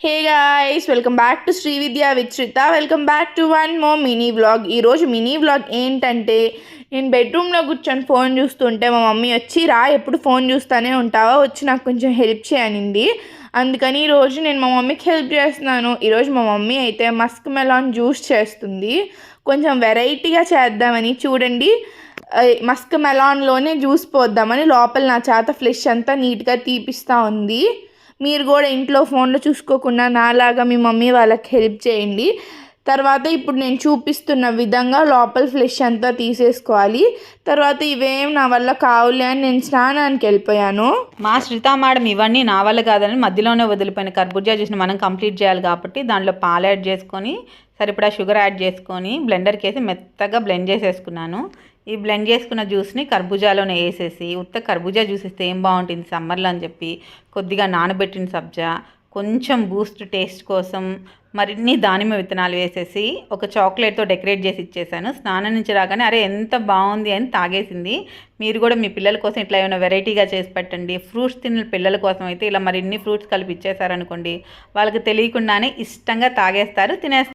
Hey guys, welcome back to Shri Vidya with Shritha. Welcome back to one more mini vlog. ఈరోజు mini vlog ఏంటంటే, నేను బెడ్రూమ్లో కూర్చొని ఫోన్ చూస్తుంటే మా మమ్మీ వచ్చి, రా ఎప్పుడు ఫోన్ చూస్తూనే ఉంటావా, వచ్చి నాకు కొంచెం హెల్ప్ చేయనింది. అందుకని ఈరోజు నేను మా మమ్మీకి హెల్ప్ చేస్తున్నాను. ఈరోజు మా మమ్మీ అయితే మస్క్ మెలాన్ జ్యూస్ చేస్తుంది. కొంచెం వెరైటీగా చేద్దామని, చూడండి, మస్క్ మెలాన్లోనే జ్యూస్ పోద్దామని లోపల నా చేత ఫ్లెష్ అంతా నీట్గా తీపిస్తూ ఉంది. మీరు కూడా ఇంట్లో ఫోన్లో చూసుకోకుండా నాలాగా మీ మమ్మీ వాళ్ళకి హెల్ప్ చేయండి. తర్వాత ఇప్పుడు నేను చూపిస్తున్న విధంగా లోపల ఫ్లెష్ అంతా తీసేసుకోవాలి. తర్వాత ఇవేం నా వల్ల కావులే అని నేను స్నానానికి వెళ్ళిపోయాను. మా శ్రీతా మేడం ఇవన్నీ నా వల్ల కాదని మధ్యలోనే వదిలిపోయిన కర్బూజా జ్యూస్ని మనం కంప్లీట్ చేయాలి కాబట్టి దాంట్లో పాలు యాడ్ చేసుకొని సరిపడా షుగర్ యాడ్ చేసుకొని బ్లెండర్కి వేసి మెత్తగా బ్లెండ్ చేసేసుకున్నాను. ఈ బ్లెండ్ చేసుకున్న జ్యూస్ని కర్బూజాలోనే వేసేసి, ఉత్త కర్బూజా జ్యూస్ ఇస్తే ఏం బాగుంటుంది సమ్మర్లో అని చెప్పి కొద్దిగా నానబెట్టిన సబ్జా, కొంచెం బూస్ట్ టేస్ట్ కోసం మరిన్ని దానిమ్మ విత్తనాలు వేసేసి ఒక చాక్లెట్తో డెకరేట్ చేసి ఇచ్చేసాను. స్నానం నుంచి రాగానే అరే ఎంత బాగుంది అని తాగేసింది. మీరు కూడా మీ పిల్లల కోసం ఇట్లా ఏమైనా వెరైటీగా చేసి పెట్టండి. ఫ్రూట్స్ తిన్న పిల్లల కోసం అయితే ఇలా మరిన్ని ఫ్రూట్స్ కలిపి ఇచ్చేసారనుకోండి, వాళ్ళకి తెలియకుండానే ఇష్టంగా తాగేస్తారు, తినేస్తారు.